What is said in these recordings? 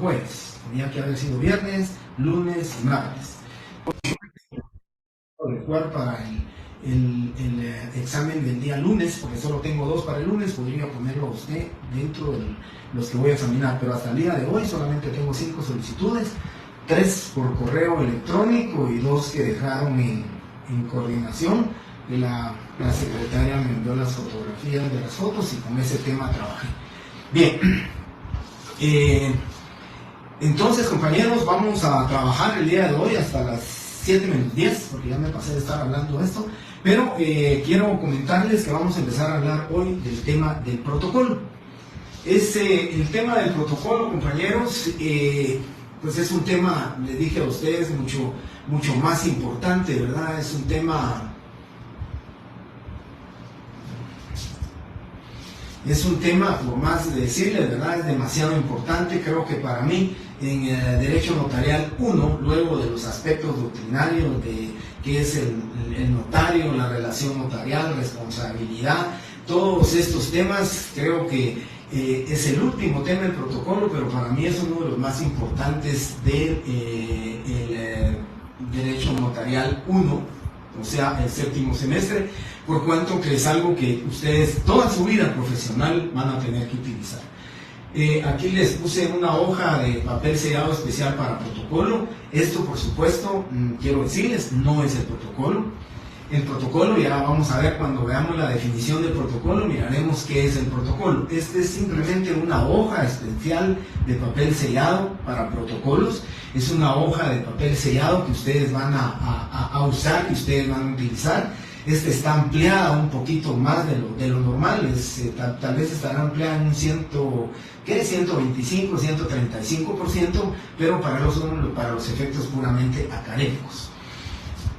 jueves. Tenía que haber sido viernes, lunes y martes. Adecuar para el examen del día lunes, porque solo tengo 2 para el lunes, podría ponerlo a usted dentro de los que voy a examinar, pero hasta el día de hoy solamente tengo 5 solicitudes, 3 por correo electrónico y 2 que dejaron en coordinación. La secretaria me envió las fotografías de las fotos y con ese tema trabajé. Bien, entonces, compañeros, vamos a trabajar el día de hoy hasta las 7 menos 10, porque ya me pasé de estar hablando de esto, pero quiero comentarles que vamos a empezar a hablar hoy del tema del protocolo. El tema del protocolo, compañeros, pues es un tema, les dije a ustedes, mucho más importante, ¿verdad? Es un tema por más de decirles, ¿verdad? Es demasiado importante. Creo que para mí, en Derecho Notarial 1, luego de los aspectos doctrinarios de qué es el notario, la relación notarial, responsabilidad, todos estos temas, creo que es el último tema del protocolo, pero para mí es uno de los más importantes del Derecho Notarial 1, o sea, el 7º semestre, por cuanto que es algo que ustedes toda su vida profesional van a tener que utilizar. Aquí les puse una hoja de papel sellado especial para protocolo. Esto, por supuesto, quiero decirles, no es el protocolo. El protocolo, ya vamos a ver cuando veamos la definición del protocolo, miraremos qué es el protocolo. Este es simplemente una hoja especial de papel sellado para protocolos. Es una hoja de papel sellado que ustedes van a usar, que ustedes van a utilizar. Esta está ampliada un poquito más de lo normal, tal vez estará ampliada en un 125, 135%, pero para los efectos puramente académicos.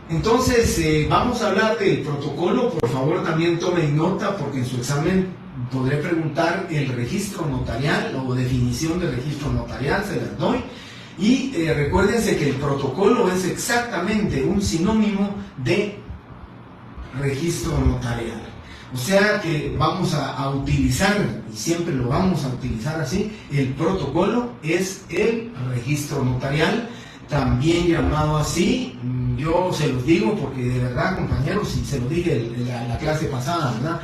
Entonces, vamos a hablar del protocolo. Por favor, también tomen nota, porque en su examen podré preguntar el registro notarial o definición de registro notarial, se las doy. Y recuérdense que el protocolo es exactamente un sinónimo de registro notarial. O sea que vamos a utilizar, y siempre lo vamos a utilizar así, el protocolo es el registro notarial, también llamado así. Yo se los digo porque de verdad, compañeros, y se lo dije en la clase pasada, ¿verdad?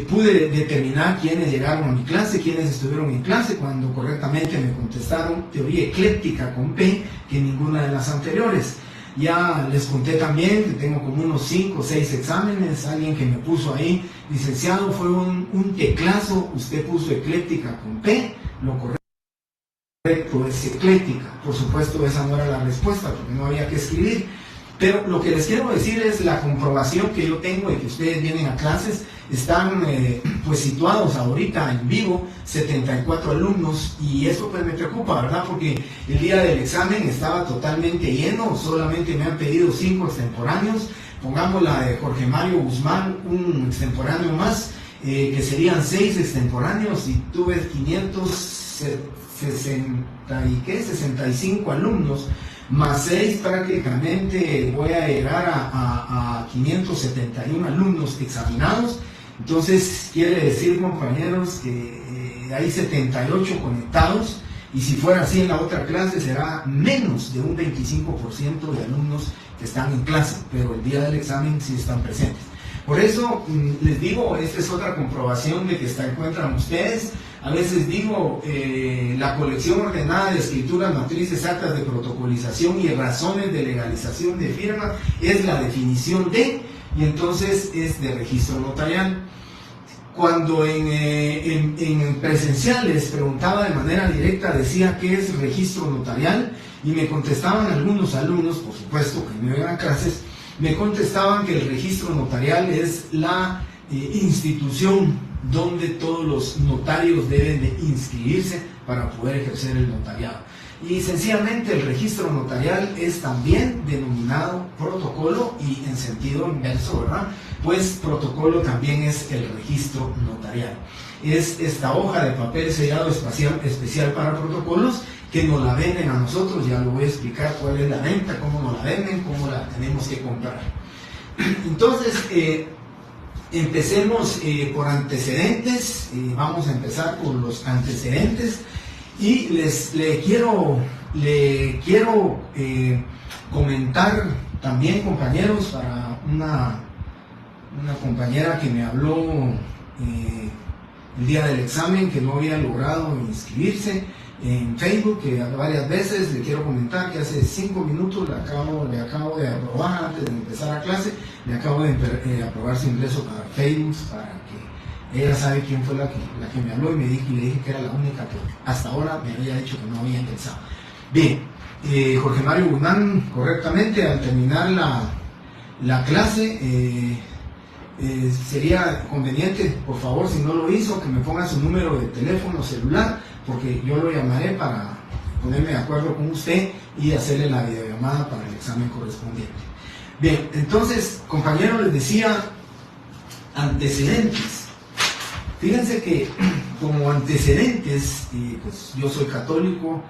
Pude determinar quiénes llegaron a mi clase, quiénes estuvieron en clase, cuando correctamente me contestaron teoría ecléctica con P, que ninguna de las anteriores. Ya les conté también que tengo como unos 5 o 6 exámenes. Alguien que me puso ahí, licenciado, fue un teclazo, usted puso ecléctica con P, lo correcto es ecléctica. Por supuesto, esa no era la respuesta, porque no había que escribir. Pero lo que les quiero decir es la comprobación que yo tengo de que ustedes vienen a clases. Están pues situados ahorita en vivo 74 alumnos, y eso pues me preocupa, ¿verdad? Porque el día del examen estaba totalmente lleno, solamente me han pedido 5 extemporáneos. Pongamos la de Jorge Mario Guzmán, un extemporáneo más, que serían 6 extemporáneos, y tuve 65 alumnos, más 6 prácticamente voy a llegar a 571 alumnos examinados. Entonces quiere decir, compañeros, que hay 78 conectados, y si fuera así en la otra clase será menos de un 25% de alumnos que están en clase, pero el día del examen sí están presentes. Por eso les digo, esta es otra comprobación de que se encuentran ustedes. A veces digo, la colección ordenada de escrituras, matrices, actas de protocolización y razones de legalización de firma es la definición de, y entonces es de registro notarial. Cuando en presencial les preguntaba de manera directa, decía qué es registro notarial, y me contestaban algunos alumnos, por supuesto que no eran clases, me contestaban que el registro notarial es la institución donde todos los notarios deben de inscribirse para poder ejercer el notariado. Y sencillamente el registro notarial es también denominado protocolo, y en sentido inverso, ¿verdad? Pues protocolo también es el registro notarial. Es esta hoja de papel sellado especial para protocolos que nos la venden a nosotros. Ya lo voy a explicar cuál es la venta, cómo nos la venden, cómo la tenemos que comprar. Entonces, empecemos por antecedentes. Vamos a empezar por los antecedentes. Y le quiero comentar también, compañeros, para una compañera que me habló el día del examen, que no había logrado inscribirse en Facebook, que varias veces le quiero comentar que hace 5 minutos le acabo de aprobar, antes de empezar la clase, le acabo de aprobar su ingreso para Facebook, para que ella sabe quién fue la que me habló, y le dije que era la única que hasta ahora me había dicho que no había ingresado. Bien, Jorge Mario Guzmán, correctamente, al terminar la clase, sería conveniente, por favor, si no lo hizo, que me ponga su número de teléfono celular, porque yo lo llamaré para ponerme de acuerdo con usted y hacerle la videollamada para el examen correspondiente. Bien, entonces, compañeros, les decía antecedentes. Fíjense que como antecedentes, pues yo soy católico,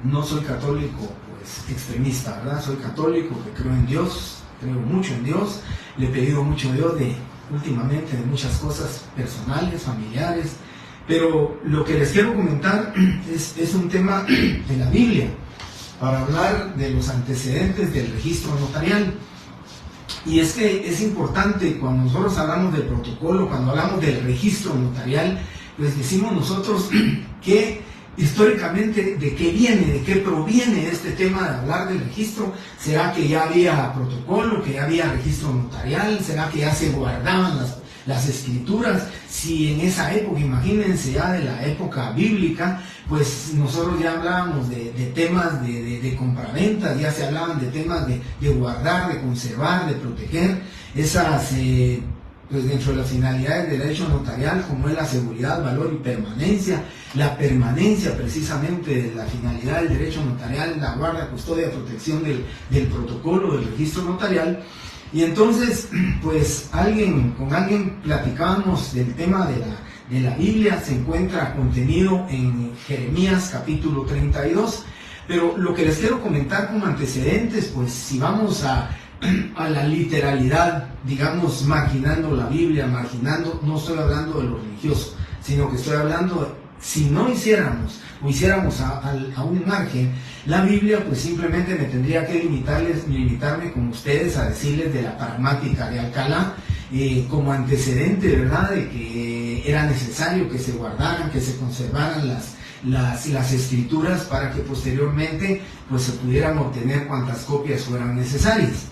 no soy católico pues extremista, ¿verdad? Soy católico que creo en Dios, creo mucho en Dios, le he pedido mucho a Dios últimamente de muchas cosas personales, familiares, pero lo que les quiero comentar es un tema de la Biblia, para hablar de los antecedentes del registro notarial. Y es que es importante, cuando nosotros hablamos del protocolo, cuando hablamos del registro notarial, pues decimos nosotros que históricamente de qué viene, de qué proviene este tema de hablar del registro. ¿Será que ya había protocolo, que ya había registro notarial? ¿Será que ya se guardaban las escrituras? Si en esa época, imagínense ya de la época bíblica, pues nosotros ya hablábamos de temas de compraventa, ya se hablaban de temas de guardar, de conservar, de proteger esas... pues dentro de las finalidades del derecho notarial, como es la seguridad, valor y permanencia, la permanencia precisamente de la finalidad del derecho notarial, la guarda, custodia, protección del protocolo, del registro notarial. Y entonces, pues con alguien platicábamos del tema de la Biblia, se encuentra contenido en Jeremías capítulo 32, pero lo que les quiero comentar como antecedentes, pues si vamos a la literalidad, digamos, marginando la Biblia, no estoy hablando de lo religioso, sino que estoy hablando, si no hiciéramos, o hiciéramos a un margen la Biblia, pues simplemente me tendría que limitarme con ustedes a decirles de la pragmática de Alcalá, como antecedente, ¿verdad?, de que era necesario que se guardaran, que se conservaran las escrituras para que posteriormente pues se pudieran obtener cuantas copias fueran necesarias.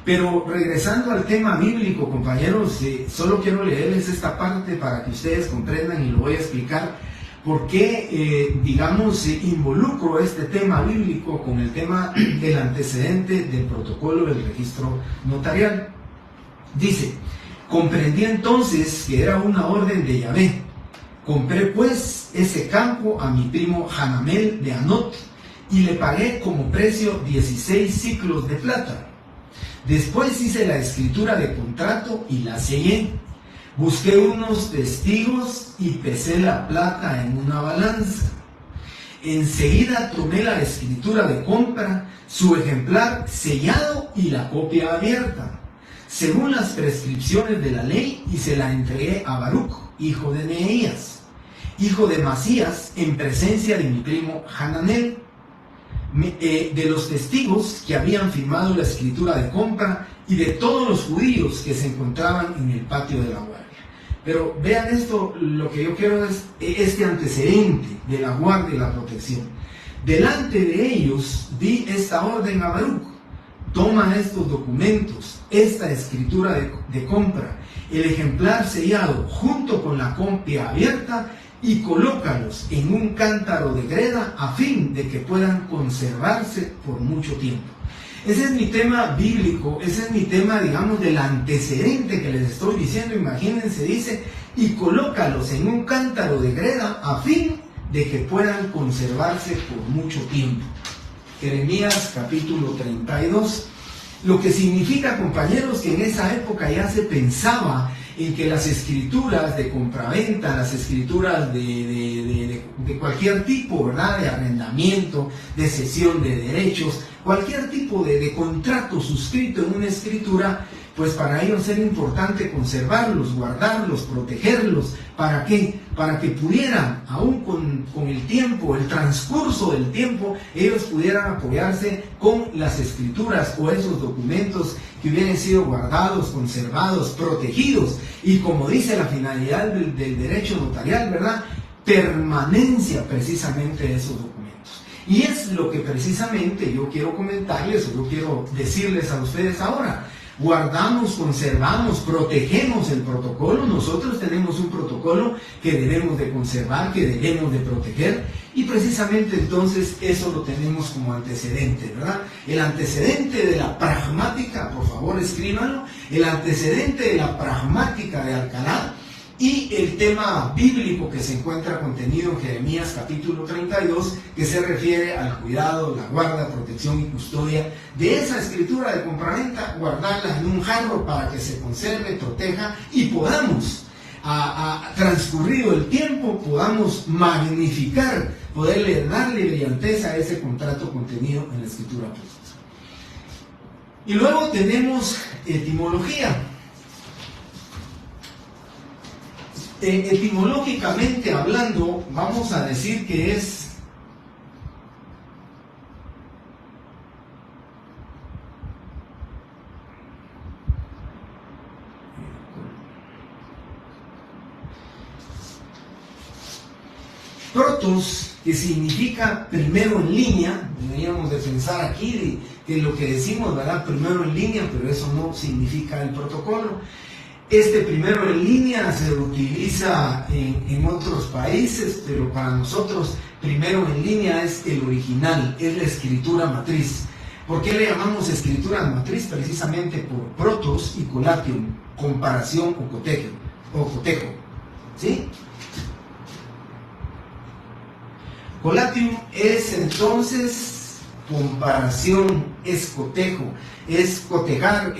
Pero regresando al tema bíblico, compañeros, solo quiero leerles esta parte para que ustedes comprendan, y lo voy a explicar por qué, involucro este tema bíblico con el tema del antecedente del protocolo del registro notarial. Dice: comprendí entonces que era una orden de Yahvé. Compré pues ese campo a mi primo Hanamel de Anot, y le pagué como precio 16 siclos de plata. Después hice la escritura de contrato y la sellé. Busqué unos testigos y pesé la plata en una balanza. Enseguida tomé la escritura de compra, su ejemplar sellado y la copia abierta, según las prescripciones de la ley, y se la entregué a Baruch, hijo de Nehemías, hijo de Masías, en presencia de mi primo Hananel, de los testigos que habían firmado la escritura de compra y de todos los judíos que se encontraban en el patio de la guardia. Pero vean esto, lo que yo quiero es este antecedente de la guardia y la protección. Delante de ellos di esta orden a Baruch: toma estos documentos, esta escritura de compra, el ejemplar sellado junto con la copia abierta, y colócalos en un cántaro de greda a fin de que puedan conservarse por mucho tiempo. Ese es mi tema bíblico, ese es mi tema, digamos, del antecedente que les estoy diciendo. Imagínense, dice, y colócalos en un cántaro de greda a fin de que puedan conservarse por mucho tiempo. Jeremías capítulo 32. Lo que significa, compañeros, que en esa época ya se pensaba en que las escrituras de compraventa, las escrituras de cualquier tipo, ¿verdad?, de arrendamiento, de cesión de derechos, cualquier tipo de contrato suscrito en una escritura, pues para ellos era importante conservarlos, guardarlos, protegerlos. ¿Para qué? Para que pudieran, aún con el tiempo, el transcurso del tiempo, ellos pudieran apoyarse con las escrituras o esos documentos que hubieran sido guardados, conservados, protegidos. Y como dice la finalidad del derecho notarial, ¿verdad? Permanencia precisamente de esos documentos. Y es lo que precisamente yo quiero comentarles o yo quiero decirles a ustedes ahora. Guardamos, conservamos, protegemos el protocolo. Nosotros tenemos un protocolo que debemos de conservar, que debemos de proteger, y precisamente entonces eso lo tenemos como antecedente, ¿verdad? El antecedente de la pragmática, por favor escríbanlo, el antecedente de la pragmática de Alcalá y el tema bíblico que se encuentra contenido en Jeremías capítulo 32, que se refiere al cuidado, la guarda, protección y custodia de esa escritura de compraventa, guardarla en un jarro para que se conserve, proteja y podamos, transcurrido el tiempo, podamos magnificar, poderle darle brillantez a ese contrato contenido en la escritura pública. Y luego tenemos etimología. Etimológicamente hablando, vamos a decir que es protos, que significa primero en línea. Deberíamos de pensar aquí que lo que decimos, ¿verdad? Primero en línea, pero eso no significa el protocolo. Este primero en línea se utiliza en otros países, pero para nosotros primero en línea es el original, es la escritura matriz. ¿Por qué le llamamos escritura matriz? Precisamente por protos y colatium, comparación o cotejo. ¿Sí? Colatium es entonces comparación, es cotejo, es cotejar,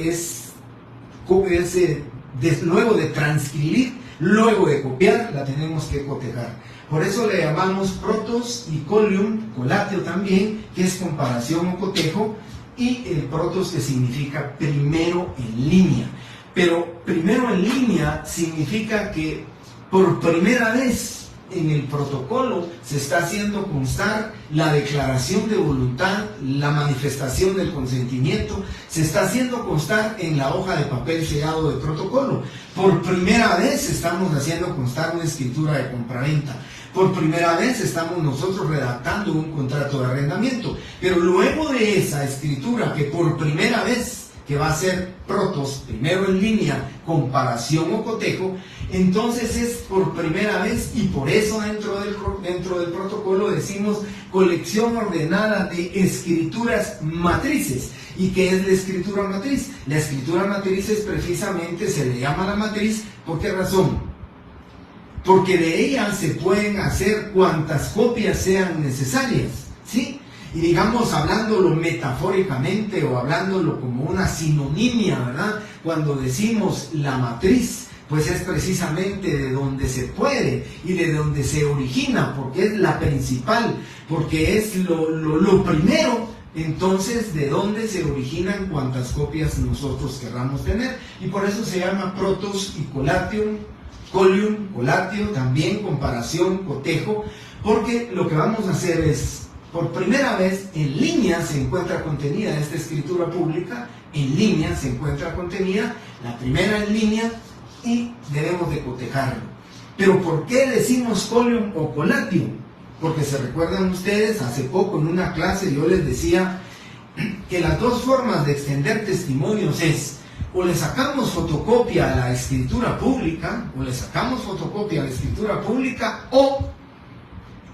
luego de transcribir, luego de copiar, la tenemos que cotejar. Por eso le llamamos protos y colatio también, que es comparación o cotejo, y el protos, que significa primero en línea. Pero primero en línea significa que por primera vez en el protocolo se está haciendo constar la declaración de voluntad, la manifestación del consentimiento, se está haciendo constar en la hoja de papel sellado de protocolo. Por primera vez estamos haciendo constar una escritura de compraventa. Por primera vez estamos nosotros redactando un contrato de arrendamiento. Pero luego de esa escritura, que por primera vez, que va a ser protos, primero en línea, comparación o cotejo, entonces es por primera vez, y por eso dentro del protocolo decimos colección ordenada de escrituras matrices. ¿Y qué es la escritura matriz? La escritura matriz es precisamente, se le llama la matriz, ¿por qué razón? Porque de ella se pueden hacer cuantas copias sean necesarias, ¿sí? Y digamos, hablándolo metafóricamente o hablándolo como una sinonimia, ¿verdad? Cuando decimos la matriz, pues es precisamente de donde se puede y de donde se origina, porque es la principal, porque es lo primero, entonces de donde se originan cuantas copias nosotros querramos tener. Y por eso se llama protos y colatium, colatio, también comparación, cotejo, porque lo que vamos a hacer es, por primera vez en línea se encuentra contenida esta escritura pública, en línea se encuentra contenida, la primera en línea, y debemos de cotejarlo. Pero ¿por qué decimos colium o colatium? Porque se recuerdan ustedes, hace poco en una clase yo les decía que las dos formas de extender testimonios es: o le sacamos fotocopia a la escritura pública, o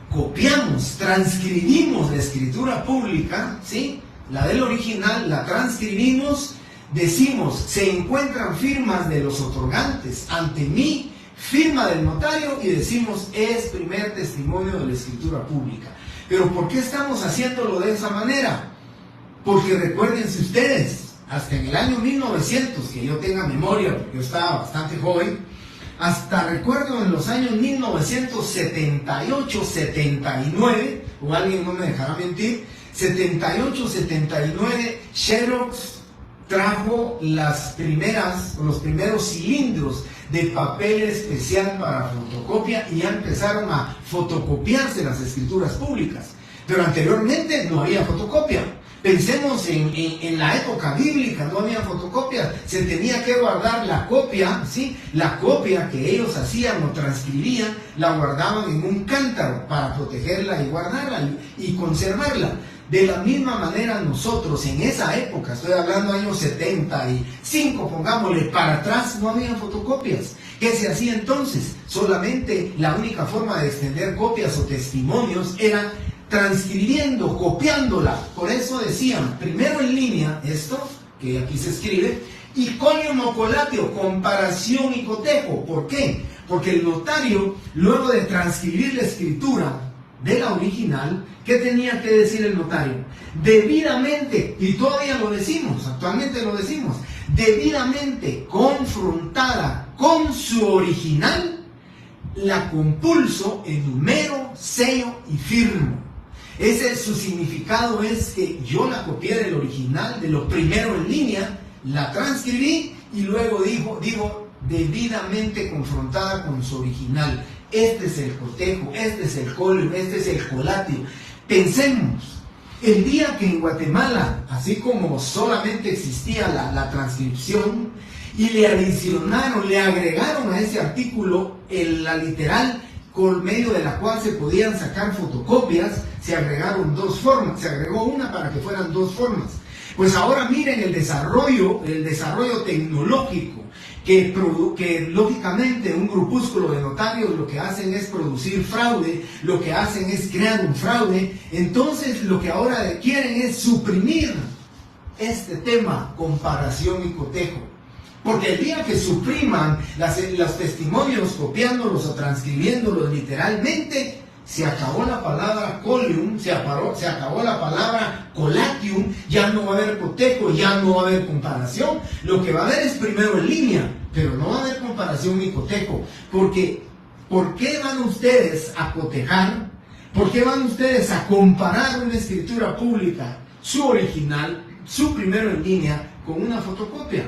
copiamos, transcribimos la escritura pública, ¿sí? La del original, la transcribimos, decimos, se encuentran firmas de los otorgantes ante mí, firma del notario, y decimos, es primer testimonio de la escritura pública. Pero ¿por qué estamos haciéndolo de esa manera? Porque recuérdense ustedes, hasta en el año 1900, que yo tenga memoria, porque yo estaba bastante joven, hasta recuerdo en los años 1978, 79, o alguien no me dejará mentir, 78, 79, Xerox trajo los primeros cilindros de papel especial para fotocopia y ya empezaron a fotocopiarse las escrituras públicas. Pero anteriormente no había fotocopia. Pensemos en la época bíblica, no había fotocopias, se tenía que guardar la copia, ¿sí? La copia que ellos hacían o transcribían, la guardaban en un cántaro para protegerla y guardarla y conservarla. De la misma manera nosotros en esa época, estoy hablando años 75, pongámosle para atrás, no había fotocopias. ¿Qué se hacía entonces? Solamente la única forma de extender copias o testimonios era transcribiendo, copiándola. Por eso decían, primero en línea, esto que aquí se escribe, y conium o colatio, comparación y cotejo. ¿Por qué? Porque el notario, luego de transcribir la escritura de la original, ¿qué tenía que decir el notario? Debidamente, y todavía lo decimos, actualmente lo decimos, debidamente confrontada con su original, la compulso, enumero, sello y firmo. Ese su significado es que yo la copié del original, de lo primero en línea, la transcribí y luego digo debidamente confrontada con su original. Este es el cotejo, este es el colio, este es el colatio. Pensemos, el día que en Guatemala, así como solamente existía la transcripción, y le adicionaron, le agregaron a ese artículo la literal por medio de la cual se podían sacar fotocopias, se agregaron dos formas, se agregó una para que fueran dos formas. Pues ahora miren el desarrollo tecnológico, que lógicamente un grupúsculo de notarios lo que hacen es producir fraude, lo que hacen es crear un fraude. Entonces lo que ahora quieren es suprimir este tema, comparación y cotejo. Porque el día que supriman los testimonios copiándolos o transcribiéndolos literalmente, se acabó la palabra colium, se acabó la palabra colatium, ya no va a haber cotejo, ya no va a haber comparación. Lo que va a haber es primero en línea, pero no va a haber comparación ni cotejo. Porque, ¿por qué van ustedes a cotejar? ¿Por qué van ustedes a comparar una escritura pública, su original, su primero en línea, con una fotocopia?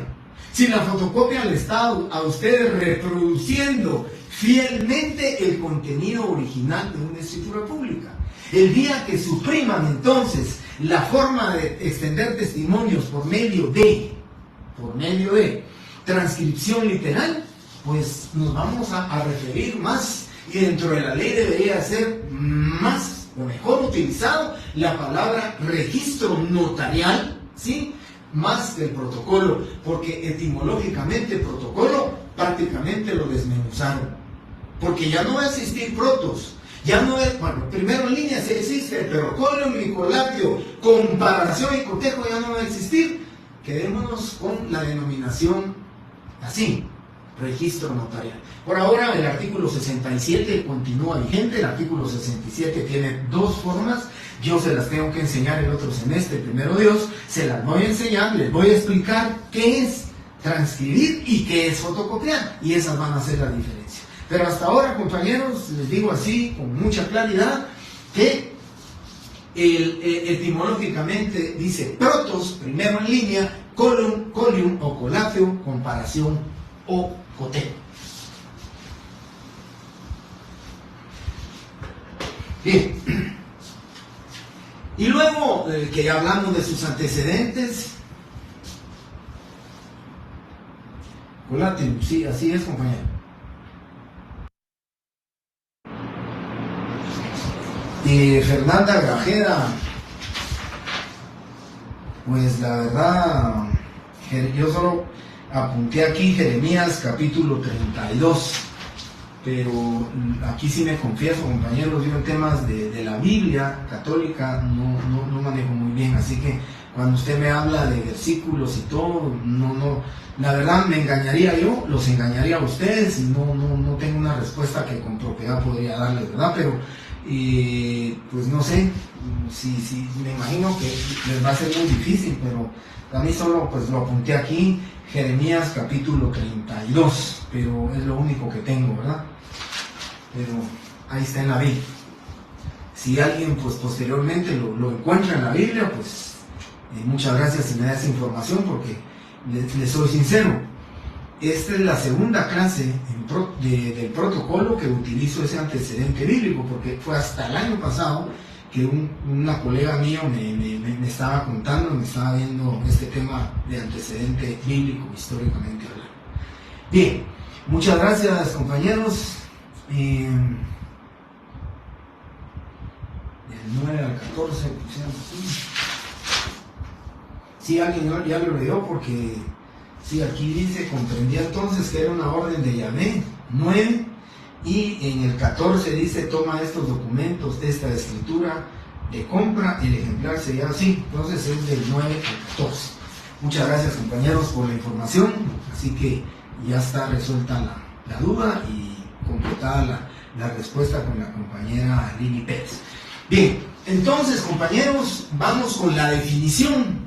Si la fotocopia le está a ustedes reproduciendo fielmente el contenido original de una escritura pública. El día que supriman entonces la forma de extender testimonios por medio de transcripción literal, pues nos vamos a referir más, y dentro de la ley debería ser más o mejor utilizado la palabra registro notarial, ¿sí?, más que el protocolo, porque etimológicamente protocolo prácticamente lo desmenuzaron, porque ya no va a existir protos, ya no es, bueno, primero en línea sí existe, pero colium y colatio, comparación y cotejo ya no va a existir. Quedémonos con la denominación así, registro notarial. Por ahora el artículo 67 continúa vigente. El artículo 67 tiene dos formas. Yo se las tengo que enseñar el otro semestre, primero Dios, se las voy a enseñar, les voy a explicar qué es transcribir y qué es fotocopiar, y esas van a ser la diferencia. Pero hasta ahora, compañeros, les digo así con mucha claridad que etimológicamente dice protos, primero en línea, colium o colatio, comparación o cotejo. Bien. Y luego que ya hablamos de sus antecedentes, colatio, sí, así es, compañero. Y Fernanda Grajeda, pues la verdad, yo solo apunté aquí Jeremías capítulo 32, pero aquí sí me confieso, compañeros, yo en temas de la Biblia católica no manejo muy bien, así que cuando usted me habla de versículos y todo, la verdad me engañaría yo, los engañaría a ustedes, y no tengo una respuesta que con propiedad podría darles, ¿verdad? Pero pues no sé, si me imagino que les va a ser muy difícil, pero a mí solo pues lo apunté aquí, Jeremías capítulo 32, pero es lo único que tengo, ¿verdad? Pero ahí está en la Biblia. Si alguien pues posteriormente lo encuentra en la Biblia, pues muchas gracias si me da esa información, porque les soy sincero. Esta es la segunda clase del protocolo que utilizo ese antecedente bíblico, porque fue hasta el año pasado que una colega mía me estaba contando, me estaba viendo este tema de antecedente bíblico, históricamente hablando. Bien, muchas gracias, compañeros. Del 9 al 14 pusieron aquí. Sí, alguien ya lo leyó, porque sí, aquí dice: comprendía entonces que era una orden de Yahvé, 9, y en el 14 dice: toma estos documentos, esta escritura de compra, el ejemplar sería así. Entonces es del 9 al 14. Muchas gracias, compañeros, por la información. Así que ya está resuelta la duda y completada la respuesta con la compañera Lili Pérez. Bien, entonces, compañeros, vamos con la definición.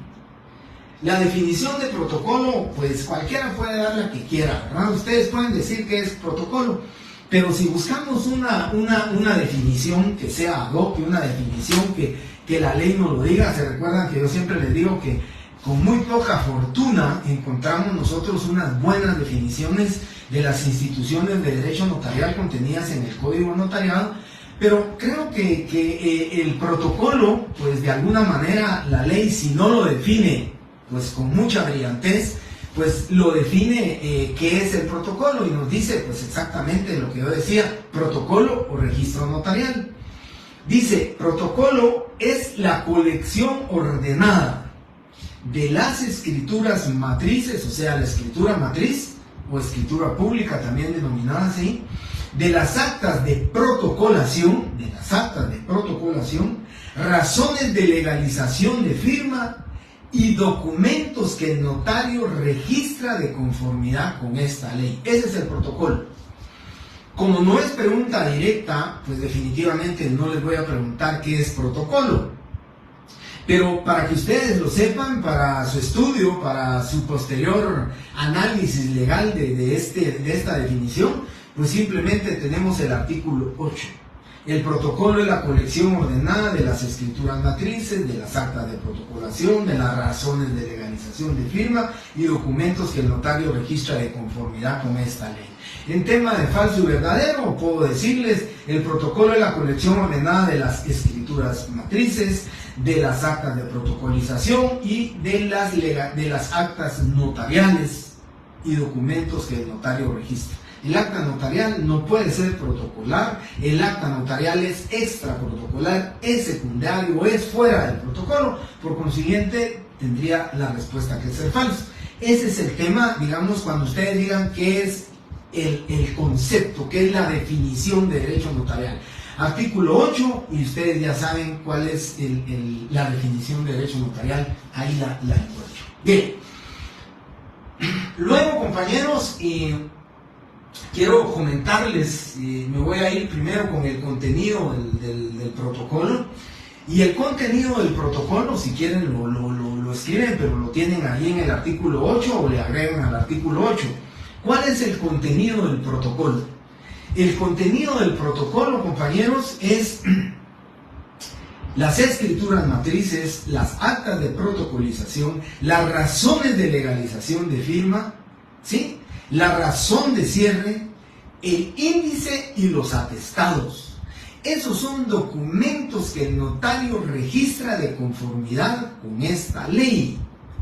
La definición de protocolo, pues cualquiera puede dar la que quiera, ¿verdad? Ustedes pueden decir que es protocolo, pero si buscamos una definición que sea ad hoc, una definición que la ley nos lo diga. Se recuerdan que yo siempre les digo que con muy poca fortuna encontramos nosotros unas buenas definiciones de las instituciones de derecho notarial contenidas en el Código Notariado, pero creo que el protocolo, pues de alguna manera la ley, si no lo define pues con mucha brillantez, pues lo define qué es el protocolo, y nos dice pues exactamente lo que yo decía: protocolo o registro notarial. Dice: protocolo es la colección ordenada de las escrituras matrices, o sea, la escritura matriz o escritura pública también denominada así, de las actas de protocolación, razones de legalización de firma y documentos que el notario registra de conformidad con esta ley. Ese es el protocolo. Como no es pregunta directa, pues definitivamente no les voy a preguntar qué es protocolo. Pero para que ustedes lo sepan, para su estudio, para su posterior análisis legal de esta definición, pues simplemente tenemos el artículo 8. El protocolo es la colección ordenada de las escrituras matrices, de las actas de protocolación, de las razones de legalización de firma y documentos que el notario registra de conformidad con esta ley. En tema de falso y verdadero, puedo decirles: el protocolo es la colección ordenada de las escrituras matrices, de las actas de protocolización y de las actas notariales y documentos que el notario registra. El acta notarial no puede ser protocolar, el acta notarial es extraprotocolar, es secundario, es fuera del protocolo, por consiguiente tendría la respuesta que ser falso. Ese es el tema, digamos, cuando ustedes digan qué es el concepto, qué es la definición de derecho notarial. Artículo 8, y ustedes ya saben cuál es la definición de derecho notarial, ahí la encuentro. Bien, luego, compañeros, quiero comentarles, me voy a ir primero con el contenido del protocolo. Y el contenido del protocolo, si quieren lo escriben, pero lo tienen ahí en el artículo 8 o le agregan al artículo 8. ¿Cuál es el contenido del protocolo? El contenido del protocolo, compañeros, es las escrituras matrices, las actas de protocolización, las razones de legalización de firma, ¿sí?, la razón de cierre, el índice y los atestados. Esos son documentos que el notario registra de conformidad con esta ley.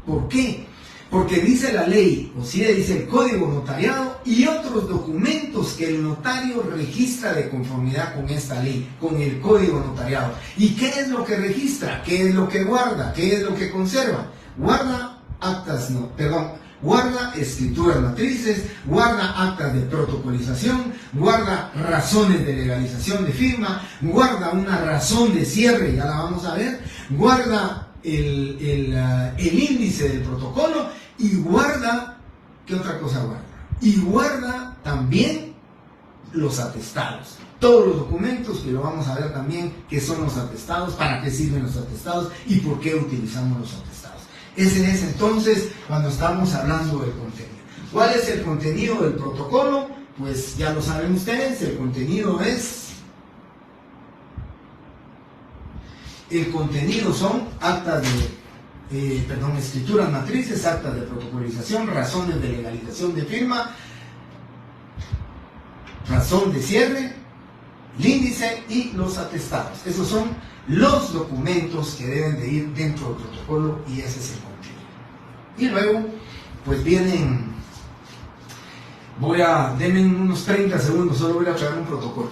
¿Por qué? Porque dice la ley, o sea, dice el Código Notariado, y otros documentos que el notario registra de conformidad con esta ley, con el Código Notariado. ¿Y qué es lo que registra? ¿Qué es lo que guarda? ¿Qué es lo que conserva? Guarda guarda escrituras matrices, guarda actas de protocolización, guarda razones de legalización de firma, guarda una razón de cierre, ya la vamos a ver, guarda el índice del protocolo y guarda, ¿qué otra cosa guarda? Y guarda también los atestados. Todos los documentos, que lo vamos a ver también, qué son los atestados, para qué sirven los atestados y por qué utilizamos los atestados. Ese es entonces cuando estamos hablando del contenido. ¿Cuál es el contenido del protocolo? Pues ya lo saben ustedes, el contenido es El contenido son actas de, escrituras matrices, actas de protocolización, razones de legalización de firma, razón de cierre, el índice y los atestados. Esos son los documentos que deben de ir dentro del protocolo y ese es el contenido. Y luego, pues vienen, denme unos 30 segundos, solo voy a traer un protocolo.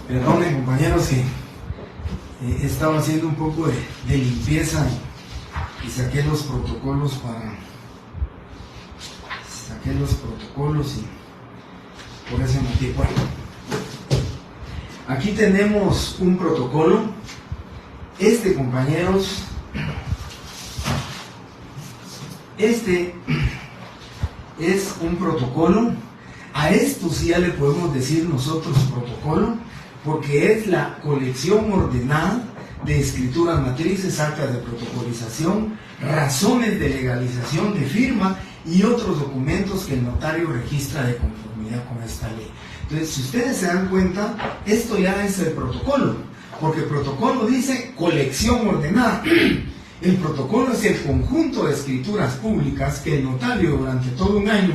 Perdonen, compañeros, que he estado haciendo un poco de limpieza y saqué los protocolos y por ese motivo. Bueno, aquí tenemos un protocolo. Compañeros, este es un protocolo. A esto sí ya le podemos decir nosotros protocolo, porque es la colección ordenada de escrituras matrices, actas de protocolización, razones de legalización de firma y otros documentos que el notario registra de conformidad con esta ley. Entonces, si ustedes se dan cuenta, esto ya es el protocolo, porque el protocolo dice colección ordenada. El protocolo es el conjunto de escrituras públicas que el notario durante todo un año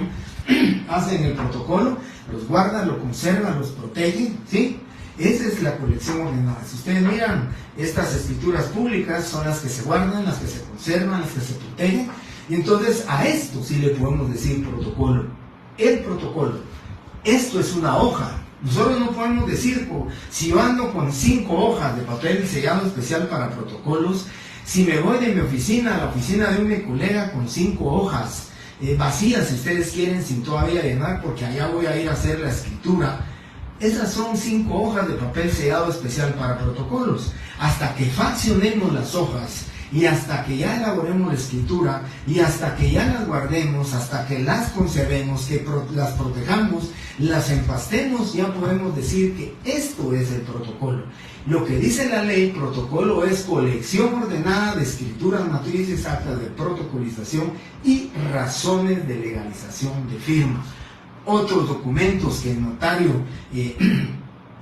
hace en el protocolo, los guarda, lo conserva, los protege, ¿sí? Esa es la colección ordenada. Si ustedes miran, estas escrituras públicas son las que se guardan, las que se conservan, las que se protegen. Y entonces a esto sí le podemos decir protocolo. El protocolo. Esto es una hoja. Nosotros no podemos decir, si yo ando con 5 hojas de papel sellado especial para protocolos, si me voy de mi oficina a la oficina de un colega con 5 hojas vacías, si ustedes quieren, sin todavía llenar, porque allá voy a ir a hacer la escritura. Esas son 5 hojas de papel sellado especial para protocolos. Hasta que faccionemos las hojas y hasta que ya elaboremos la escritura y hasta que ya las guardemos, hasta que las conservemos, que las protejamos, las empastemos, ya podemos decir que esto es el protocolo. Lo que dice la ley, protocolo es colección ordenada de escrituras matrices, actas de protocolización y razones de legalización de firma. Otros documentos que el notario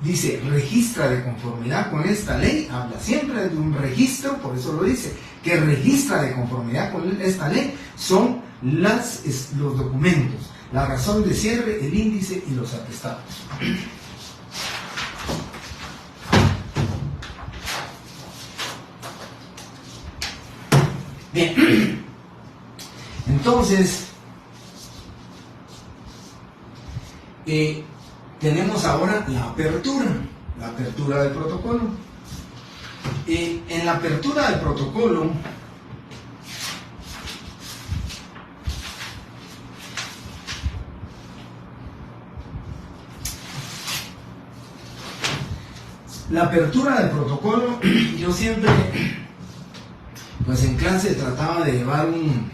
dice registra de conformidad con esta ley, habla siempre de un registro, por eso lo dice, que registra de conformidad con esta ley, son los documentos, la razón de cierre, el índice y los atestados. Bien, entonces tenemos ahora la apertura del protocolo. En la apertura del protocolo yo siempre, pues en clase trataba de llevar un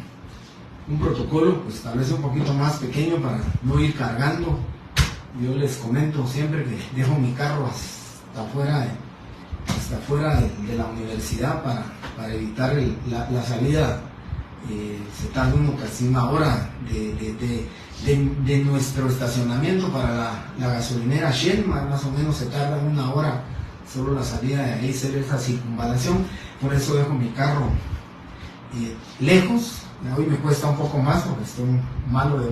protocolo, pues tal vez un poquito más pequeño para no ir cargando. Yo les comento siempre que dejo mi carro hasta hasta fuera de la universidad para evitar la salida. Se tarda uno casi una hora de nuestro estacionamiento para la gasolinera Shell, más o menos se tarda una hora solo la salida de ahí, hacer esta circunvalación. Por eso dejo mi carro lejos. Hoy me cuesta un poco más porque estoy malo de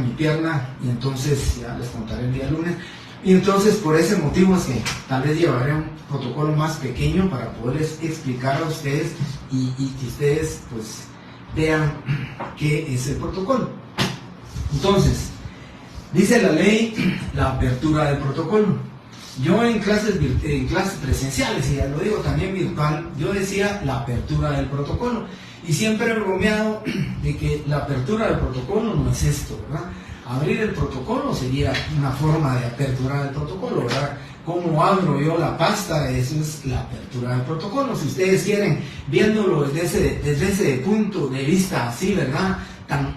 mi pierna, y entonces ya les contaré el día lunes. Y entonces por ese motivo es que tal vez llevaré un protocolo más pequeño para poderles explicar a ustedes y que ustedes pues vean qué es el protocolo. Entonces, dice la ley, la apertura del protocolo. Yo en clases presenciales, y ya lo digo también virtual, yo decía la apertura del protocolo. Y siempre he bromeado de que la apertura del protocolo no es esto, ¿verdad? Abrir el protocolo sería una forma de aperturar el protocolo, ¿verdad? ¿Cómo abro yo la pasta? Eso es la apertura del protocolo. Si ustedes quieren, viéndolo desde ese punto de vista así, ¿verdad? Tan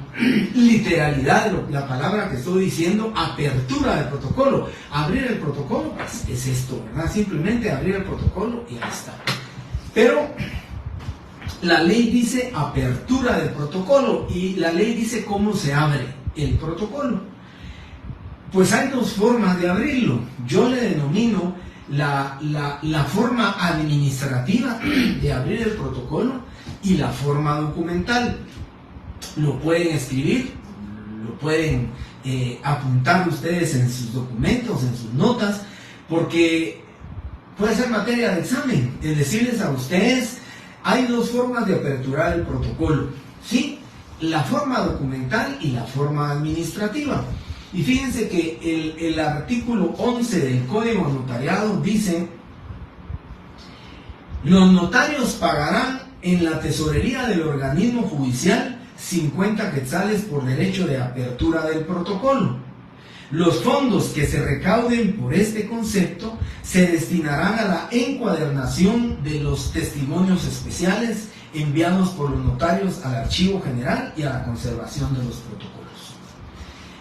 literalidad de la palabra que estoy diciendo, apertura del protocolo. Abrir el protocolo, pues es esto, ¿verdad? Simplemente abrir el protocolo y ya está. Pero la ley dice apertura del protocolo y la ley dice cómo se abre el protocolo. Pues hay dos formas de abrirlo. Yo le denomino la forma administrativa de abrir el protocolo y la forma documental. Lo pueden escribir, lo pueden apuntar ustedes en sus documentos, en sus notas, porque puede ser materia de examen. Es decirles a ustedes, hay dos formas de aperturar el protocolo, ¿sí? La forma documental y la forma administrativa. Y fíjense que el artículo 11 del Código Notariado dice: los notarios pagarán en la tesorería del organismo judicial 50 quetzales por derecho de apertura del protocolo. Los fondos que se recauden por este concepto se destinarán a la encuadernación de los testimonios especiales enviados por los notarios al Archivo General y a la conservación de los protocolos.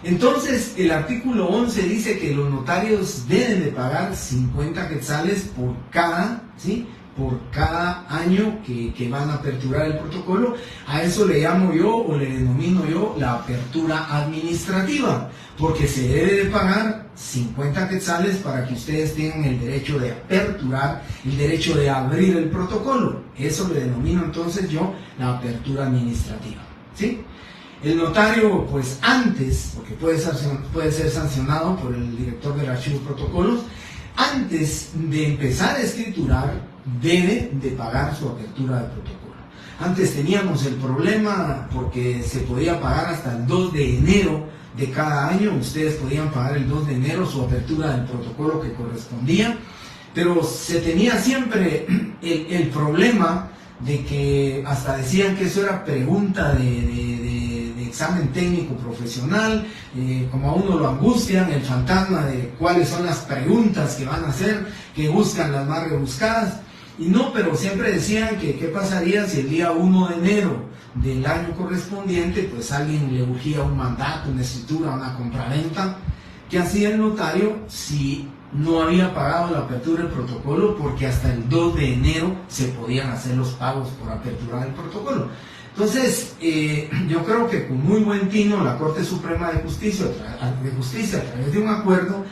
Entonces, el artículo 11 dice que los notarios deben de pagar 50 quetzales por cada, ¿sí?, por cada año que van a aperturar el protocolo. A eso le llamo yo, o le denomino yo, la apertura administrativa, porque se debe de pagar 50 quetzales para que ustedes tengan el derecho de aperturar, el derecho de abrir el protocolo. Eso le denomino entonces yo la apertura administrativa, ¿sí? El notario, pues antes, porque puede ser sancionado por el director del archivo de protocolos, antes de empezar a escriturar, debe de pagar su apertura de protocolo. Antes teníamos el problema porque se podía pagar hasta el 2 de enero de cada año. Ustedes podían pagar el 2 de enero su apertura del protocolo que correspondía, pero se tenía siempre el problema de que hasta decían que eso era pregunta de examen técnico profesional, como a uno lo angustian, el fantasma de cuáles son las preguntas que van a hacer, que buscan las más rebuscadas. Y no, pero siempre decían que qué pasaría si el día 1 de enero del año correspondiente, pues alguien le urgía un mandato, una escritura, una compraventa. ¿Qué hacía el notario si no había pagado la apertura del protocolo? Porque hasta el 2 de enero se podían hacer los pagos por aperturar el protocolo. Entonces, yo creo que con muy buen tino la Corte Suprema de Justicia, a través de un acuerdo,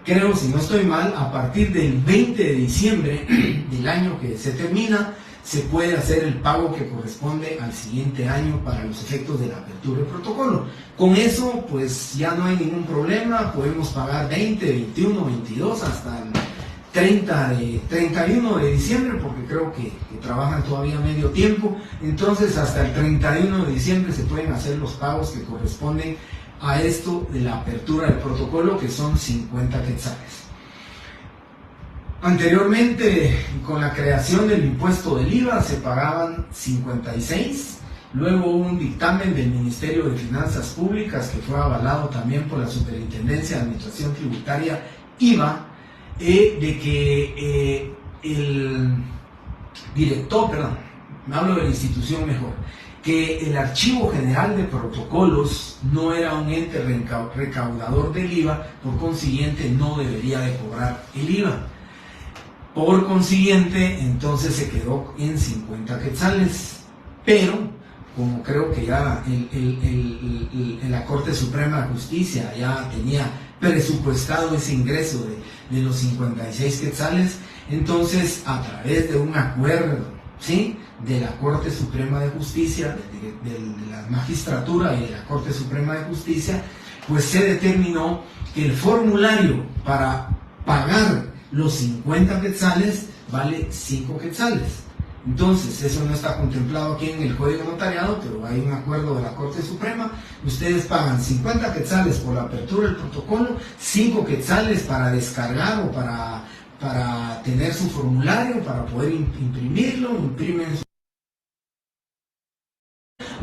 creo, si no estoy mal, a partir del 20 de diciembre del año que se termina, se puede hacer el pago que corresponde al siguiente año para los efectos de la apertura del protocolo. Con eso, pues ya no hay ningún problema, podemos pagar 20, 21, 22 hasta el 31 de diciembre, porque creo que trabajan todavía medio tiempo. Entonces, hasta el 31 de diciembre se pueden hacer los pagos que corresponden a esto de la apertura del protocolo, que son 50 quetzales. Anteriormente, con la creación del impuesto del IVA, se pagaban 56. Luego hubo un dictamen del Ministerio de Finanzas Públicas, que fue avalado también por la Superintendencia de Administración Tributaria, IVA, de que el director, me hablo de la institución mejor, que el Archivo General de Protocolos no era un ente recaudador del IVA, por consiguiente no debería de cobrar el IVA. Por consiguiente, entonces se quedó en 50 quetzales. Pero, como creo que ya la Corte Suprema de Justicia ya tenía presupuestado ese ingreso de los 56 quetzales, entonces a través de un acuerdo, ¿sí?, de la Corte Suprema de Justicia, de la magistratura y de la Corte Suprema de Justicia, pues se determinó que el formulario para pagar los 50 quetzales vale 5 quetzales. Entonces, eso no está contemplado aquí en el Código Notariado, pero hay un acuerdo de la Corte Suprema. Ustedes pagan 50 quetzales por la apertura del protocolo, 5 quetzales para descargar o para tener su formulario, para poder imprimirlo, imprimen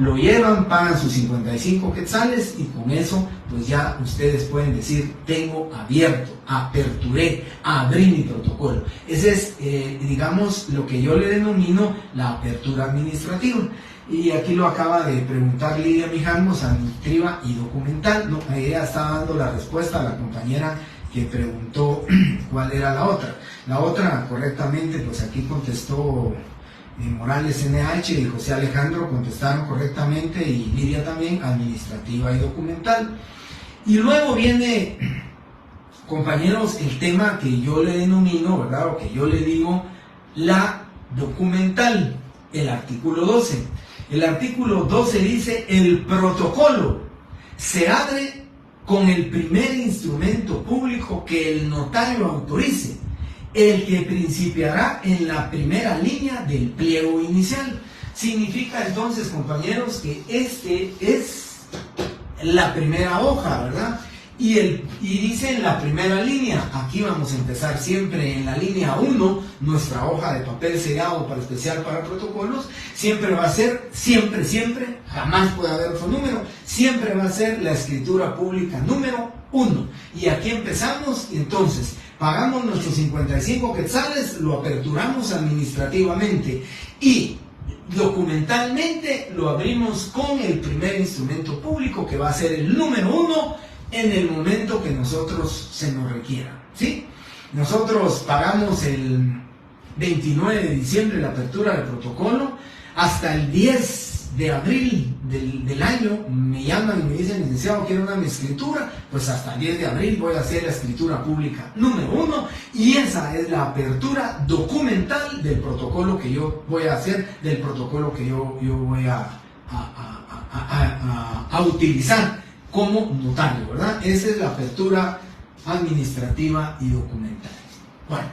lo llevan, pagan sus 55 quetzales y con eso pues ya ustedes pueden decir: tengo abierto, aperturé, abrí mi protocolo. Ese es digamos lo que yo le denomino la apertura administrativa. Y aquí lo acaba de preguntar Lidia Mijangos, administrativa y documental. No, ella está dando la respuesta a la compañera que preguntó cuál era la otra. La otra, correctamente, pues aquí contestó Morales NH y José Alejandro, contestaron correctamente, y Lidia también, administrativa y documental. Y luego viene, compañeros, el tema que yo le denomino, ¿verdad?, o que yo le digo la documental, el artículo 12. El artículo 12 dice: el protocolo se abre con el primer instrumento público que el notario autorice, el que principiará en la primera línea del pliego inicial. Significa entonces, compañeros, que este es la primera hoja, ¿verdad? Y dice en la primera línea. Aquí vamos a empezar siempre en la línea 1, nuestra hoja de papel sellado para especial para protocolos. Siempre va a ser, siempre, jamás puede haber otro número, siempre va a ser la escritura pública número 1. Y aquí empezamos, y entonces pagamos nuestros 55 quetzales, lo aperturamos administrativamente y documentalmente lo abrimos con el primer instrumento público, que va a ser el número 1 en el momento que nosotros se nos requiera, ¿sí? Nosotros pagamos el 29 de diciembre la apertura del protocolo. Hasta el 10 de abril del año me llaman y me dicen: licenciado, quiero una escritura. Pues hasta el 10 de abril voy a hacer la escritura pública número 1, y esa es la apertura documental del protocolo que yo voy a hacer, del protocolo que yo voy a utilizar como notario, ¿verdad? Esa es la apertura administrativa y documental. Bueno,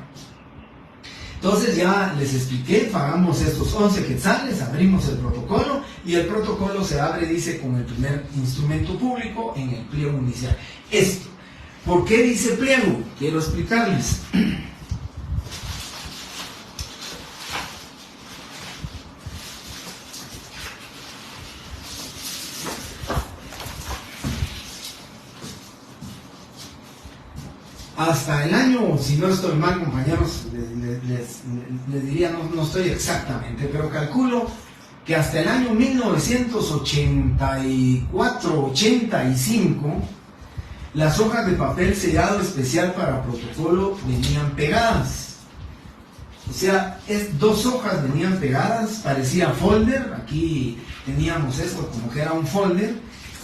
entonces ya les expliqué, pagamos estos 11 quetzales, abrimos el protocolo, y el protocolo se abre, dice, con el primer instrumento público en el pliego inicial. Esto, ¿por qué dice pliego? Quiero explicarles. Hasta el año, si no estoy mal, compañeros, les diría, no estoy exactamente, pero calculo que hasta el año 1984-85 las hojas de papel sellado especial para protocolo venían pegadas. O sea, dos hojas venían pegadas, parecía folder. Aquí teníamos esto como que era un folder,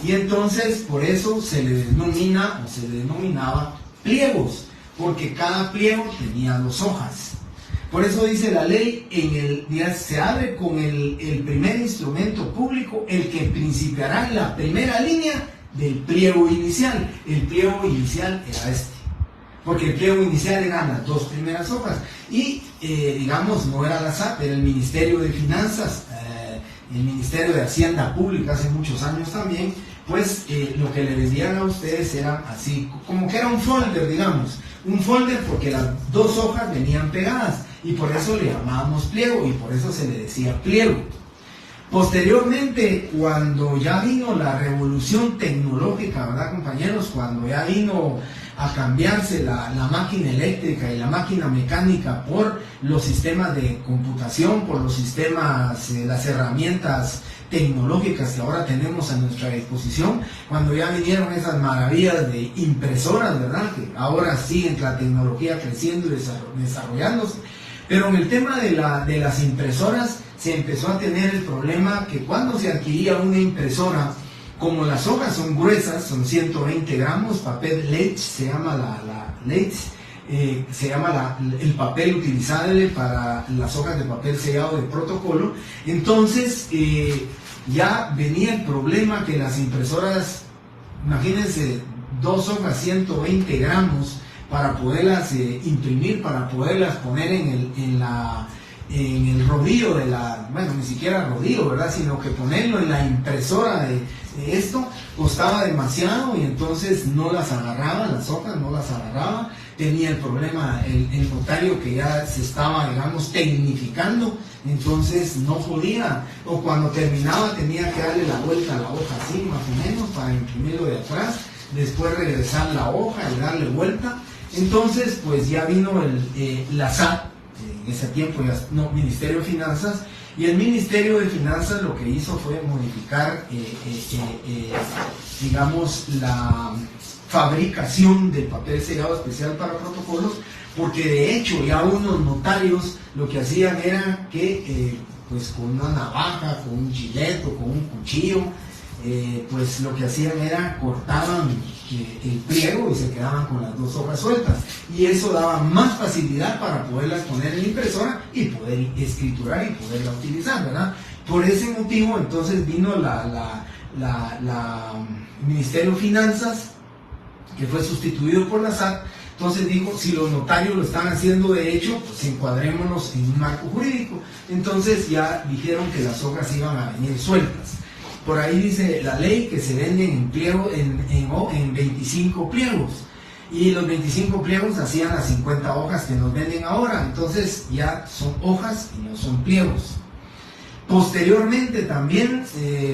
y entonces por eso se le denomina, o se le denominaba, pliegos, porque cada pliego tenía 2 hojas. Por eso dice la ley, se abre con el primer instrumento público, el que principiará en la primera línea del pliego inicial. El pliego inicial era este, porque el pliego inicial eran las 2 primeras hojas, y digamos, no era la SAT, era el Ministerio de Finanzas, el Ministerio de Hacienda Pública hace muchos años también. Pues lo que le vendían a ustedes era así, como que era un folder, digamos, un folder, porque las 2 hojas venían pegadas, y por eso le llamábamos pliego, y por eso se le decía pliego. Posteriormente, cuando ya vino la revolución tecnológica, ¿verdad, compañeros? Cuando ya vino a cambiarse la máquina eléctrica y la máquina mecánica por los sistemas de computación, por los sistemas, las herramientas tecnológicas que ahora tenemos a nuestra disposición, cuando ya vinieron esas maravillas de impresoras, ¿verdad? Que ahora siguen la tecnología creciendo y desarrollándose. Pero en el tema de las impresoras se empezó a tener el problema que cuando se adquiría una impresora, como las hojas son gruesas, son 120 gramos, papel Leitch, se llama el papel utilizable para las hojas de papel sellado de protocolo. Entonces ya venía el problema que las impresoras, imagínense, 2 hojas 120 gramos para poderlas imprimir, para poderlas poner en el rodillo bueno, ni siquiera rodillo, ¿verdad? Sino que ponerlo en la impresora de esto costaba demasiado, y entonces no las agarraba, las hojas no las agarraba. Tenía el problema el notario, que ya se estaba, digamos, tecnificando, entonces no podía, o cuando terminaba tenía que darle la vuelta a la hoja así más o menos para imprimirlo de atrás, después regresar la hoja y darle vuelta. Entonces pues ya vino la SAT, en ese tiempo ya no, Ministerio de Finanzas, y el Ministerio de Finanzas lo que hizo fue modificar digamos, la fabricación del papel sellado especial para protocolos, porque de hecho ya unos notarios lo que hacían era que pues con una navaja, con un gilet o con un cuchillo, pues lo que hacían era cortaban el pliego y se quedaban con las 2 hojas sueltas, y eso daba más facilidad para poderlas poner en la impresora y poder escriturar y poderla utilizar, ¿verdad? Por ese motivo entonces vino la Ministerio de Finanzas, que fue sustituido por la SAT. Entonces dijo, si los notarios lo están haciendo de hecho, pues encuadrémonos en un marco jurídico. Entonces ya dijeron que las hojas iban a venir sueltas. Por ahí dice la ley que se venden en pliego, en 25 pliegos. Y los 25 pliegos hacían las 50 hojas que nos venden ahora. Entonces ya son hojas y no son pliegos. Posteriormente también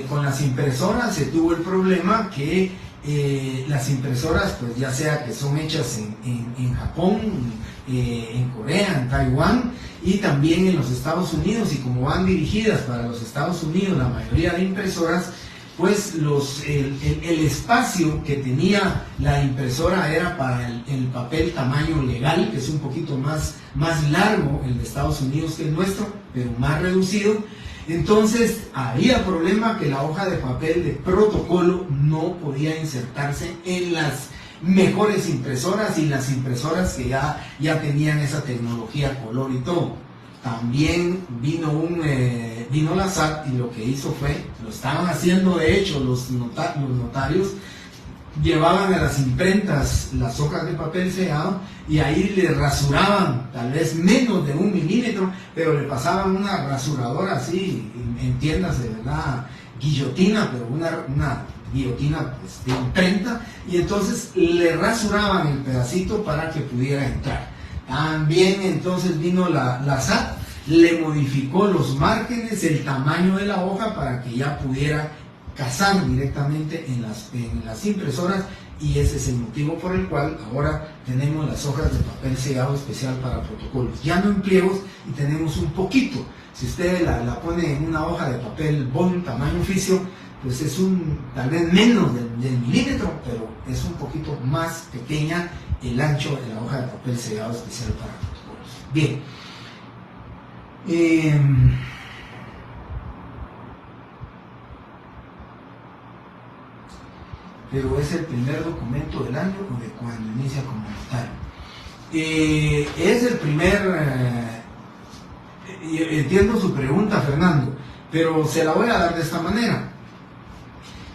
con las impresoras se tuvo el problema que las impresoras, pues ya sea que son hechas en Japón, en Corea, en Taiwán y también en los Estados Unidos, y como van dirigidas para los Estados Unidos la mayoría de impresoras, pues el espacio que tenía la impresora era para el papel tamaño legal, que es un poquito más largo el de Estados Unidos que el nuestro, pero más reducido. Entonces había problema que la hoja de papel de protocolo no podía insertarse en las mejores impresoras y las impresoras que ya tenían esa tecnología color y todo. También vino la SAT y lo que hizo fue, lo estaban haciendo de hecho los notarios, llevaban a las imprentas las hojas de papel sellado y ahí le rasuraban tal vez menos de 1 milímetro, pero le pasaban una rasuradora así, entiéndase, ¿verdad? Guillotina, pero una guillotina pues, de imprenta, y entonces le rasuraban el pedacito para que pudiera entrar. También entonces vino la SAT, le modificó los márgenes, el tamaño de la hoja para que ya pudiera cazar directamente en las impresoras, y ese es el motivo por el cual ahora tenemos las hojas de papel sellado especial para protocolos, ya no en pliegos, y tenemos un poquito. Si usted la pone en una hoja de papel bond tamaño oficio, pues es tal vez menos del milímetro, pero es un poquito más pequeña el ancho de la hoja de papel sellado especial para protocolos. Bien. Pero es el primer documento del año o de cuando inicia como notario. Es el primer... entiendo su pregunta, Fernando, pero se la voy a dar de esta manera.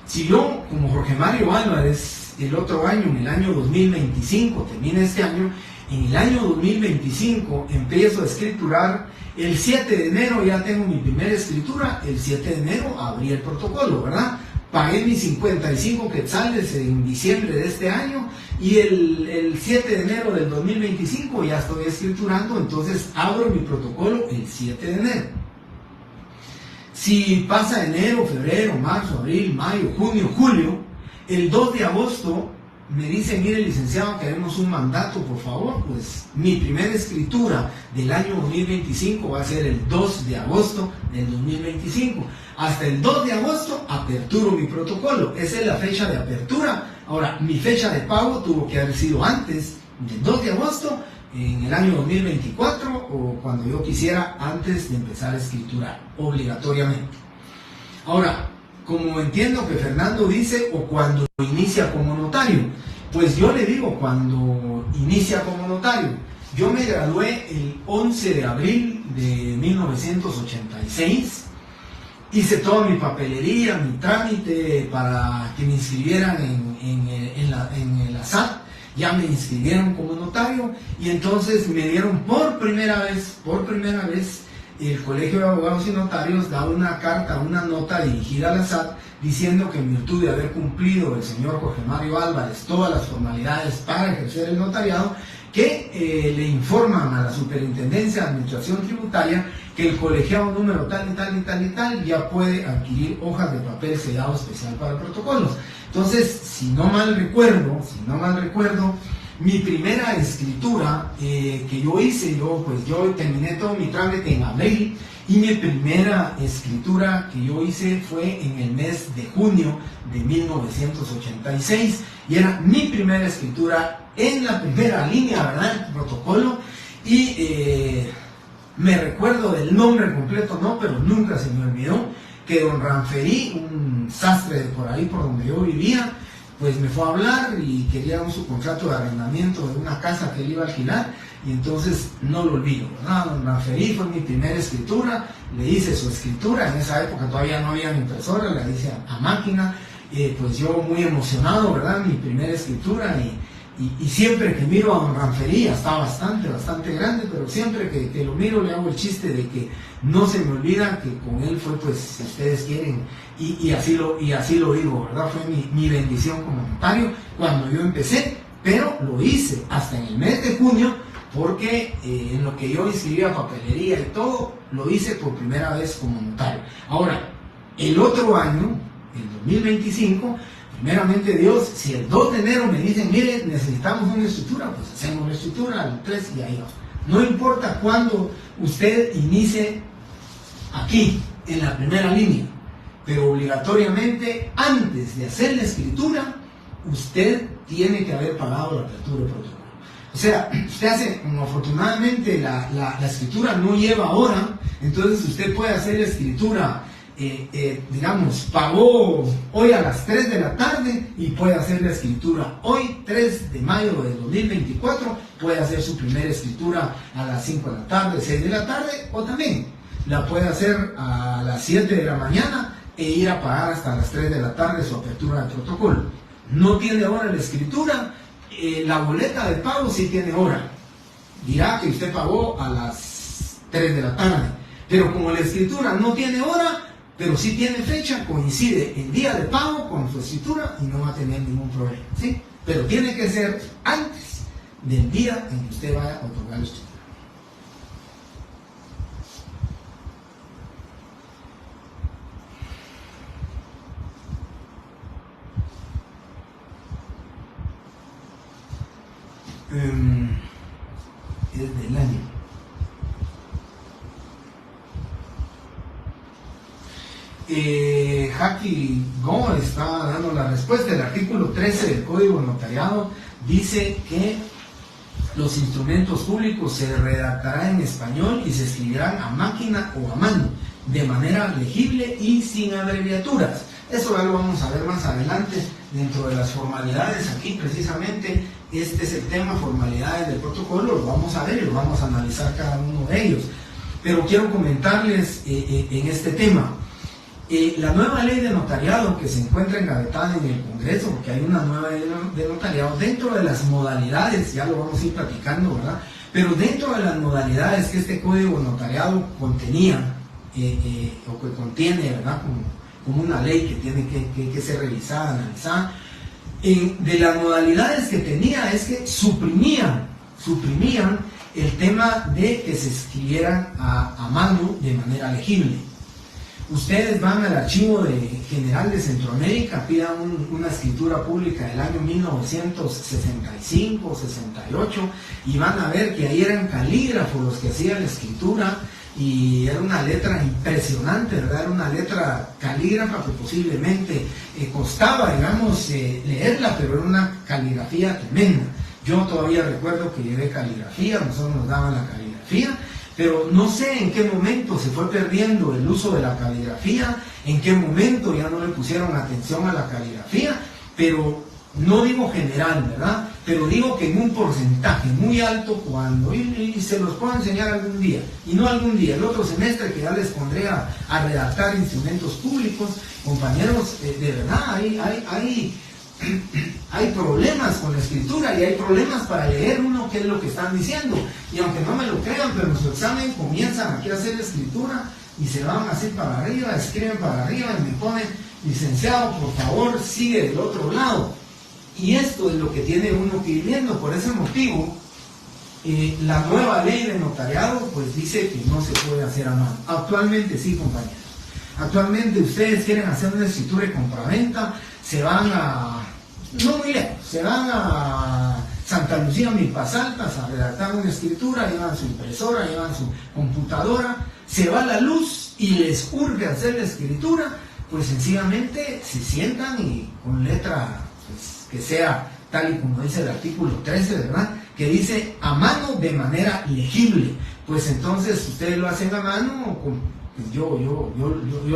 Si yo, como Jorge Mario Álvarez, el otro año, en el año 2025, termina este año, en el año 2025 empiezo a escriturar, el 7 de enero ya tengo mi primera escritura, el 7 de enero abrí el protocolo, ¿verdad? Pagué mis 55 quetzales en diciembre de este año, y el 7 de enero del 2025 ya estoy escriturando, entonces abro mi protocolo el 7 de enero. Si pasa enero, febrero, marzo, abril, mayo, junio, julio, el 2 de agosto me dice, mire licenciado, queremos un mandato, por favor. Pues mi primera escritura del año 2025 va a ser el 2 de agosto del 2025. Hasta el 2 de agosto aperturo mi protocolo. Esa es la fecha de apertura. Ahora, mi fecha de pago tuvo que haber sido antes del 2 de agosto, en el año 2024, o cuando yo quisiera, antes de empezar a escriturar, obligatoriamente. Ahora, como entiendo que Fernando dice, o cuando inicia como notario, pues yo le digo cuando inicia como notario. Yo me gradué el 11 de abril de 1986, hice toda mi papelería, mi trámite para que me inscribieran en la SAT. Ya me inscribieron como notario y entonces me dieron por primera vez, el Colegio de Abogados y Notarios da una carta, una nota dirigida a la SAT diciendo que en virtud de haber cumplido el señor Jorge Mario Álvarez todas las formalidades para ejercer el notariado, que le informan a la Superintendencia de Administración Tributaria que el colegiado número tal y tal y tal y tal ya puede adquirir hojas de papel sellado especial para protocolos. Entonces, si no mal recuerdo, mi primera escritura que yo hice, yo terminé todo mi trámite en abril, y mi primera escritura que yo hice fue en el mes de junio de 1986, y era mi primera escritura en la primera línea, ¿verdad? El protocolo, y me recuerdo del nombre completo, no, pero nunca se me olvidó que don Ranferí, un sastre de por ahí por donde yo vivía, pues me fue a hablar y quería un subcontrato de arrendamiento de una casa que él iba a alquilar, y entonces no lo olvido, ¿verdad? Don Ranferí fue mi primera escritura, le hice su escritura, en esa época todavía no había impresora, la hice a máquina, pues yo muy emocionado, ¿verdad? Mi primera escritura, y siempre que miro a don Ranferí, está bastante grande, pero siempre que lo miro le hago el chiste de que no se me olvida que con él fue, pues, si ustedes quieren, y así lo digo, ¿verdad? Fue mi bendición como notario cuando yo empecé, pero lo hice hasta en el mes de junio, porque en lo que yo inscribía papelería y todo, lo hice por primera vez como notario. Ahora, el otro año, el 2025, primeramente Dios, si el 2 de enero me dicen, mire, necesitamos una escritura, pues hacemos la escritura, el 3 y ahí va. No importa cuándo usted inicie aquí, en la primera línea, pero obligatoriamente, antes de hacer la escritura, usted tiene que haber pagado la apertura de protocolo. O sea, usted hace, afortunadamente la escritura no lleva hora, entonces usted puede hacer la escritura, digamos, pagó hoy a las 3 de la tarde y puede hacer la escritura hoy, 3 de mayo de 2024, puede hacer su primera escritura a las 5 de la tarde, 6 de la tarde, o también la puede hacer a las 7 de la mañana e ir a pagar hasta las 3 de la tarde su apertura de protocolo. No tiene hora la escritura, la boleta de pago sí tiene hora, dirá que usted pagó a las 3 de la tarde, pero como la escritura no tiene hora, pero sí tiene fecha, coincide el día de pago con su escritura y no va a tener ningún problema, ¿sí? Pero tiene que ser antes del día en que usted vaya a otorgar la escritura. Es del año. Jackie Go está dando la respuesta. El artículo 13 del Código de Notariado dice que los instrumentos públicos se redactarán en español y se escribirán a máquina o a mano, de manera legible y sin abreviaturas. Eso ya lo vamos a ver más adelante dentro de las formalidades. Aquí precisamente este es el tema, formalidades del protocolo, lo vamos a ver y lo vamos a analizar cada uno de ellos. Pero quiero comentarles en este tema. La nueva ley de notariado que se encuentra engavetada en el Congreso, porque hay una nueva ley de notariado, dentro de las modalidades, ya lo vamos a ir platicando, ¿verdad? Pero dentro de las modalidades que este código de notariado contenía, o que contiene, ¿verdad? Como una ley que tiene que ser revisada, analizada, de las modalidades que tenía es que suprimían el tema de que se escribieran a mano de manera legible. Ustedes van al archivo general de Centroamérica, pidan una escritura pública del año 1965, 68, y van a ver que ahí eran calígrafos los que hacían la escritura, y era una letra impresionante, ¿verdad? Era una letra calígrafa que posiblemente costaba, digamos, leerla, pero era una caligrafía tremenda. Yo todavía recuerdo que llevé caligrafía, nosotros nos daban la caligrafía, pero no sé en qué momento se fue perdiendo el uso de la caligrafía, en qué momento ya no le pusieron atención a la caligrafía, pero no digo general, ¿verdad? Pero digo que en un porcentaje muy alto, cuando, y se los puedo enseñar algún día, y no algún día, el otro semestre que ya les pondré a redactar instrumentos públicos, compañeros, de verdad, hay problemas con la escritura y hay problemas para leer uno qué es lo que están diciendo. Y aunque no me lo crean, pero en su examen comienzan aquí a hacer escritura y se van así para arriba, escriben para arriba y me ponen, licenciado, por favor, sigue del otro lado. Y esto es lo que tiene uno que ir viendo. Por ese motivo, la nueva ley de notariado pues dice que no se puede hacer a mano. Actualmente sí, compañeros. Actualmente ustedes quieren hacer una escritura de compraventa, se van no muy lejos, se van a Santa Lucía, Milpas Altas, a redactar una escritura, llevan su impresora, llevan su computadora, se va la luz y les urge hacer la escritura, pues sencillamente se sientan y con letra pues, que sea tal y como dice el artículo 13, ¿verdad? Que dice a mano de manera legible. Pues entonces ustedes lo hacen a mano, yo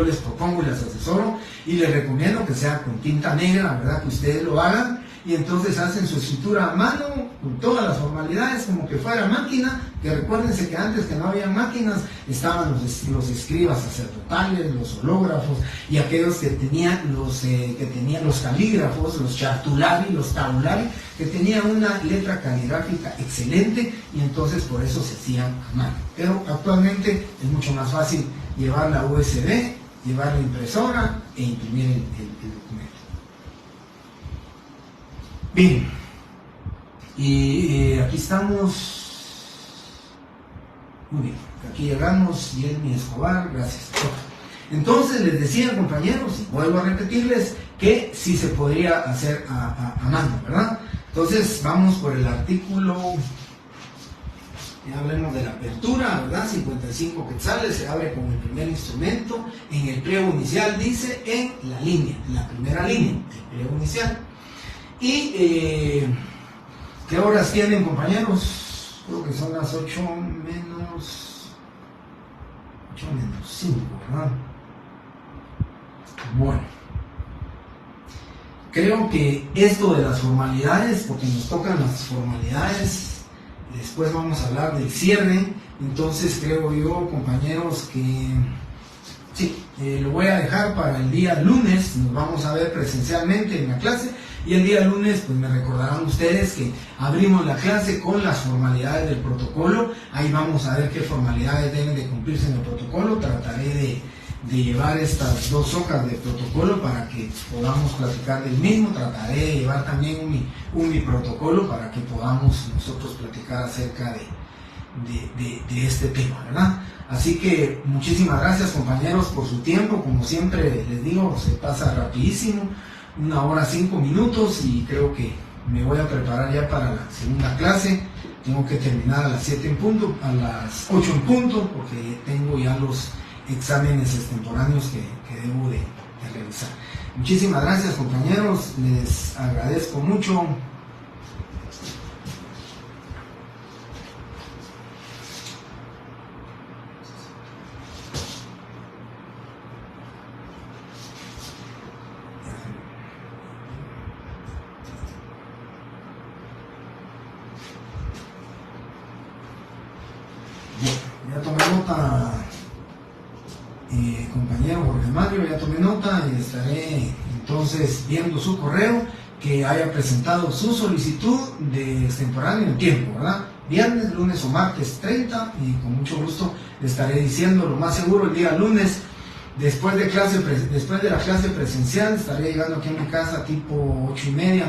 les propongo y les asesoro y les recomiendo que sea con tinta negra, ¿verdad? Que ustedes lo hagan y entonces hacen su escritura a mano con todas las formalidades como que fuera máquina, que recuérdense que antes que no había máquinas estaban los escribas sacerdotales, los hológrafos y aquellos que tenían los calígrafos, los chartulari, los tabulari, que tenían una letra caligráfica excelente y entonces por eso se hacían a mano. Pero actualmente es mucho más fácil llevar la USB, llevar la impresora e imprimir el documento. Bien, y aquí estamos. Muy bien, aquí llegamos, Yelmi Escobar, gracias. Entonces les decía, compañeros, y vuelvo a repetirles, que sí se podría hacer a mano, ¿verdad? Entonces vamos por el artículo, ya hablemos de la apertura, ¿verdad? 55 quetzales, se abre con el primer instrumento, en el pliego inicial dice en la línea, en la primera línea, el pliego inicial. Y ¿qué horas tienen, compañeros? Creo que son las 8 menos 5, ¿verdad? Bueno, creo que esto de las formalidades, porque nos tocan las formalidades, después vamos a hablar del cierre, entonces creo yo, compañeros, que sí, lo voy a dejar para el día lunes, nos vamos a ver presencialmente en la clase, y el día lunes pues me recordarán ustedes que abrimos la clase con las formalidades del protocolo, ahí vamos a ver qué formalidades deben de cumplirse en el protocolo, trataré de llevar estas 2 hojas de protocolo para que podamos platicar del mismo, trataré de llevar también un protocolo para que podamos nosotros platicar acerca de este tema, ¿verdad? Así que muchísimas gracias, compañeros, por su tiempo, como siempre les digo, se pasa rapidísimo, 1 hora 5 minutos y creo que me voy a preparar ya para la segunda clase, tengo que terminar a las 7 en punto, a las 8 en punto, porque tengo ya los exámenes extemporáneos que debo de realizar. Muchísimas gracias, compañeros, les agradezco mucho. Ya tomé nota, compañero Jorge Mario, ya tomé nota y estaré entonces viendo su correo que haya presentado su solicitud de extemporáneo en tiempo, ¿verdad? Viernes, lunes o martes 30 y con mucho gusto le estaré diciendo, lo más seguro el día lunes, después de la clase presencial, estaré llegando aquí a mi casa tipo 8:30,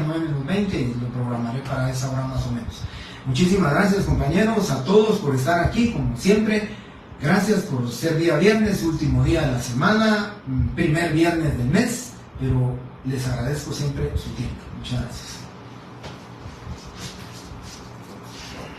9:20 y lo programaré para esa hora más o menos. Muchísimas gracias, compañeros, a todos por estar aquí, como siempre. Gracias por ser día viernes, último día de la semana, primer viernes del mes, pero les agradezco siempre su tiempo. Muchas gracias.